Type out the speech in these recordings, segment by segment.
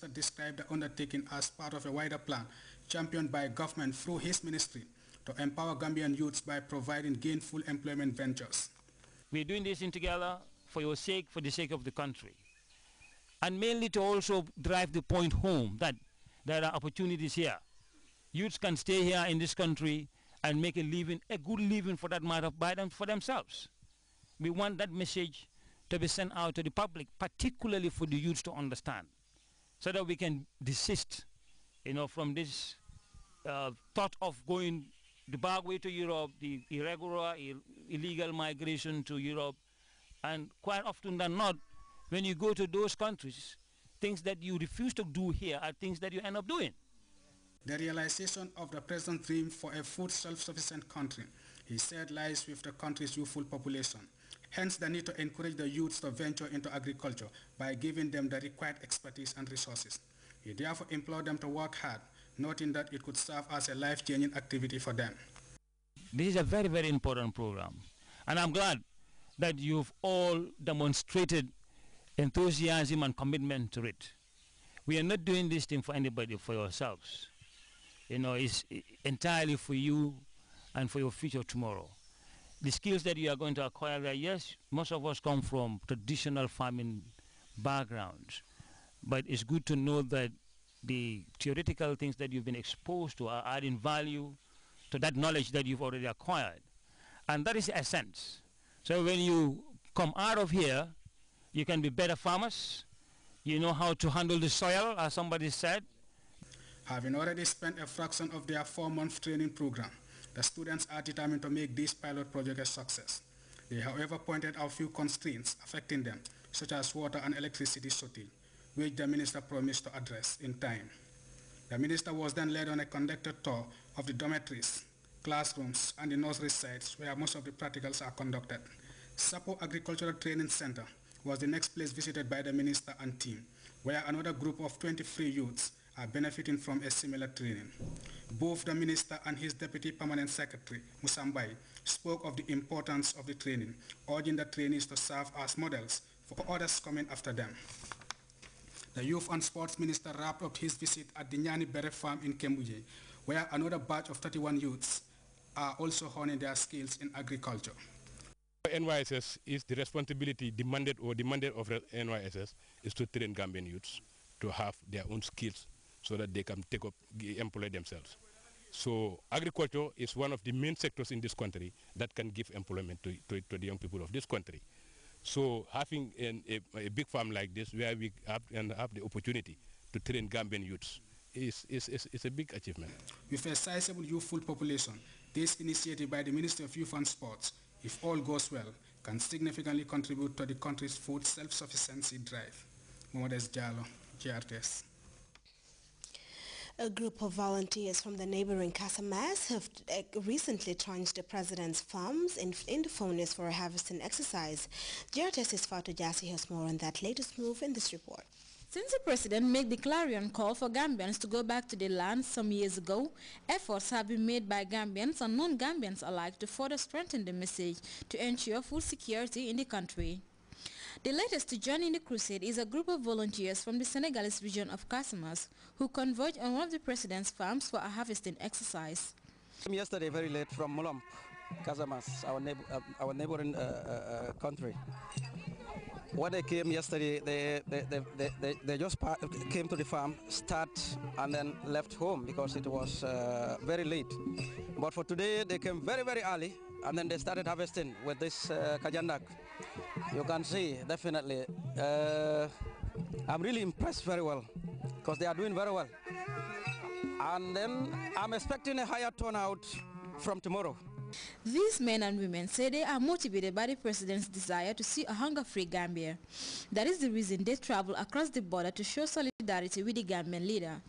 described the undertaking as part of a wider plan championed by government through his ministry to empower Gambian youths by providing gainful employment ventures. We're doing this in together for your sake, for the sake of the country. And mainly to also drive the point home that there are opportunities here. Youths can stay here in this country and make a living, a good living for that matter, for themselves. We want that message to be sent out to the public, particularly for the youths to understand, so that we can desist, from this thought of going the back way to Europe, the irregular, illegal migration to Europe, and quite often than not, when you go to those countries, things that you refuse to do here are things that you end up doing. The realization of the president's dream for a food self-sufficient country, he said, lies with the country's youthful population. Hence the need to encourage the youths to venture into agriculture by giving them the required expertise and resources. He therefore implored them to work hard, noting that it could serve as a life-changing activity for them. This is a very, very important program, and I'm glad that you've all demonstrated enthusiasm and commitment to it. We are not doing this thing for anybody, for yourselves. It's entirely for you and for your future tomorrow. The skills that you are going to acquire there, yes, most of us come from traditional farming backgrounds, but it's good to know that the theoretical things that you've been exposed to are adding value to that knowledge that you've already acquired. And that is the essence. So when you come out of here, you can be better farmers. You know how to handle the soil, as somebody said. Having already spent a fraction of their 4-month training program, the students are determined to make this pilot project a success. They, however, pointed out few constraints affecting them, such as water and electricity shortage, which the minister promised to address in time. The minister was then led on a conducted tour of the dormitories, classrooms, and the nursery sites where most of the practicals are conducted. Sapo Agricultural Training Center was the next place visited by the minister and team, where another group of 23 youths are benefiting from a similar training. Both the minister and his deputy permanent secretary, Musambai, spoke of the importance of the training, urging the trainees to serve as models for others coming after them. The Youth and Sports Minister wrapped up his visit at the Nyani Bere Farm in Kembuje, where another batch of 31 youths are also honing their skills in agriculture. NYSS is the responsibility demanded of NYSS is to train Gambian youths to have their own skills so that they can employ themselves. So agriculture is one of the main sectors in this country that can give employment to the young people of this country. So having a big farm like this where we have the opportunity to train Gambian youths is a big achievement. With a sizable youthful population, this initiative by the Ministry of Youth and Sports, if all goes well, can significantly contribute to the country's food self-sufficiency drive. Momodes Jallo, Grts. A group of volunteers from the neighboring Casamas have recently trudged the president's farms in the furnace for a harvesting exercise. Grts' Fatu Jassi has more on that latest move in this report. Since the president made the clarion call for Gambians to go back to their land some years ago, efforts have been made by Gambians and non-Gambians alike to further strengthen the message to ensure food security in the country. The latest to join in the crusade is a group of volunteers from the Senegalese region of Casamas who converged on one of the president's farms for a harvesting exercise. Yesterday, very late from Mulomp, Casamas, our neighboring country. When they came yesterday, they just came to the farm, start, and then left home because it was very late. But for today, they came very, very early, and then they started harvesting with this kajandak. You can see, definitely. I'm really impressed very well because they are doing very well. And then I'm expecting a higher turnout from tomorrow. These men and women say they are motivated by the president's desire to see a hunger-free Gambia. That is the reason they travel across the border to show solidarity with the Gambian leader.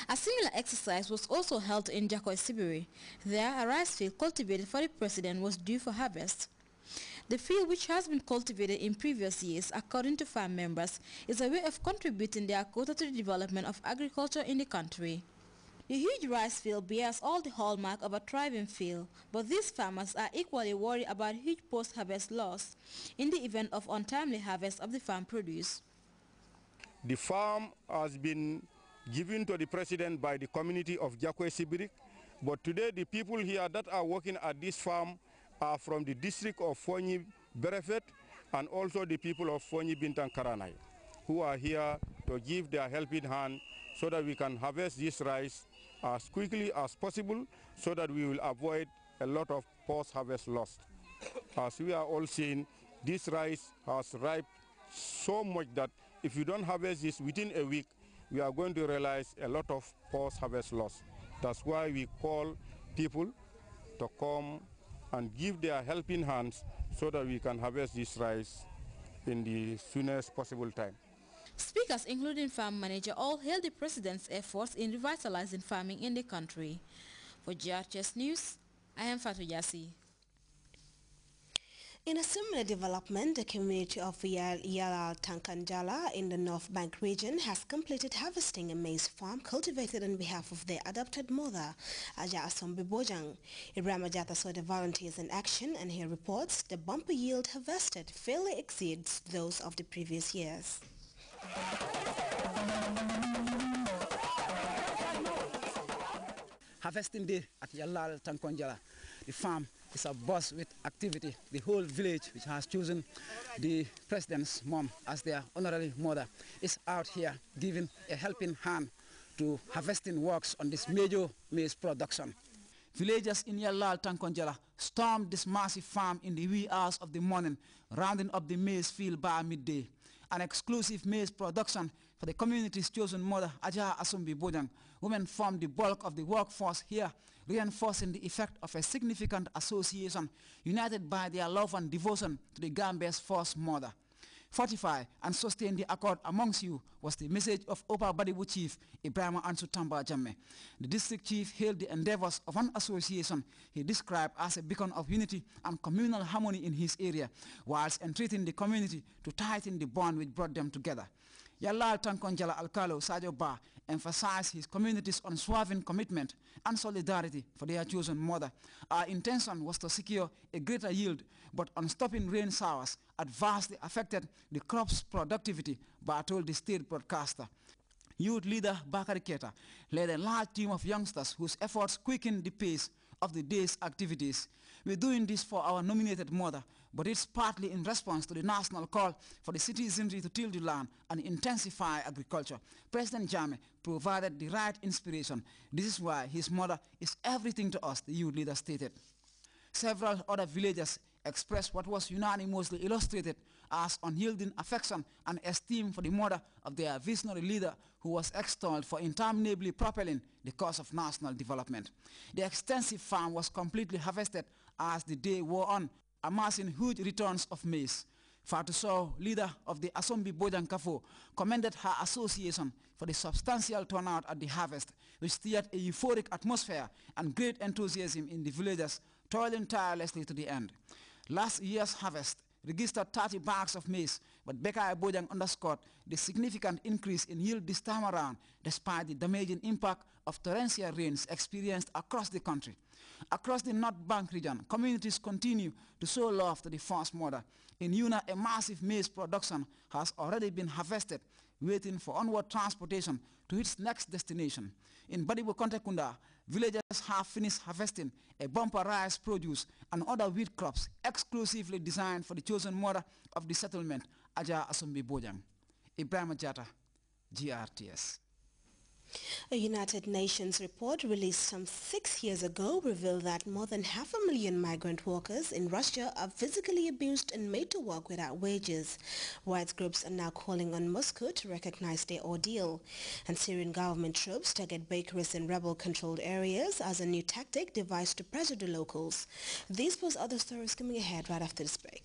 A similar exercise was also held in Jakoi Sibiri. There, a rice field cultivated for the president was due for harvest. The field, which has been cultivated in previous years, according to farm members, is a way of contributing their quota to the development of agriculture in the country. The huge rice field bears all the hallmark of a thriving field, but these farmers are equally worried about huge post-harvest loss in the event of untimely harvest of the farm produce. The farm has been given to the president by the community of Jakwe Sibirik, but today the people here that are working at this farm are from the district of Fonyi Berefet and also the people of Fonyi Bintang Karanai, who are here to give their helping hand so that we can harvest this rice as quickly as possible so that we will avoid a lot of post-harvest loss. As we are all seeing, this rice has ripe so much that if you don't harvest this within a week, we are going to realize a lot of post-harvest loss. That's why we call people to come and give their helping hands so that we can harvest this rice in the soonest possible time. Speakers, including farm manager, all hailed the president's efforts in revitalizing farming in the country. For Grts News, I am Fatou Yassi. In a similar development, the community of Yalal Tankanjala in the North Bank region has completed harvesting a maize farm cultivated on behalf of their adopted mother, Aja Asombi Bojang. Ibrahim Ajata saw the volunteers in action, and he reports the bumper yield harvested fairly exceeds those of the previous years. Harvesting day at Yalal Tankanjala. The farm is abuzz with activity. The whole village, which has chosen the president's mom as their honorary mother, is out here giving a helping hand to harvesting works on this major maize production. Villagers in Yalal Tankanjala stormed this massive farm in the wee hours of the morning, rounding up the maize field by midday. An exclusive maize production for the community's chosen mother, Aja Asombi Bojang. Women form the bulk of the workforce here, reinforcing the effect of a significant association united by their love and devotion to the Gambia's first mother. Fortify and sustain the accord amongst you was the message of Opa Badibu Chief Ibrahim Ansu Tamba Jammeh. The district chief hailed the endeavors of an association he described as a beacon of unity and communal harmony in his area, whilst entreating the community to tighten the bond which brought them together. Yalal Tankanjala Alkalo Sajo Ba emphasized his community's unswerving commitment and solidarity for their chosen mother. Our intention was to secure a greater yield, but unstopping rain showers adversely affected the crop's productivity, Ba told the state broadcaster. Youth leader Bakari Keita led a large team of youngsters whose efforts quickened the pace of the day's activities. We're doing this for our nominated mother, but it's partly in response to the national call for the citizenry to till the land and intensify agriculture. President Jammeh provided the right inspiration. This is why his mother is everything to us, the youth leader stated. Several other villagers expressed what was unanimously illustrated as unyielding affection and esteem for the mother of their visionary leader, who was extolled for interminably propelling the cause of national development. The extensive farm was completely harvested as the day wore on, amassing huge returns of maize. Fatou Sow, leader of the Asombi Bojang Kafo, commended her association for the substantial turnout at the harvest, which steered a euphoric atmosphere and great enthusiasm in the villagers, toiling tirelessly to the end. Last year's harvest registered 30 bags of maize, but Bekai Bojang underscored the significant increase in yield this time around, despite the damaging impact of torrential rains experienced across the country. Across the North Bank region, communities continue to show love to the first mother. In Yuna, a massive maize production has already been harvested, waiting for onward transportation to its next destination. In Badibu Kontekunda, villagers have finished harvesting a bumper rice produce and other wheat crops exclusively designed for the chosen mother of the settlement, Aja Asombi Bojang. Ibrahim Ajata, GRTS. A United Nations report released some 6 years ago revealed that more than 500,000 migrant workers in Russia are physically abused and made to work without wages. Rights groups are now calling on Moscow to recognize their ordeal. And Syrian government troops target bakeries in rebel-controlled areas as a new tactic devised to pressure the locals. These plus other stories coming ahead right after this break.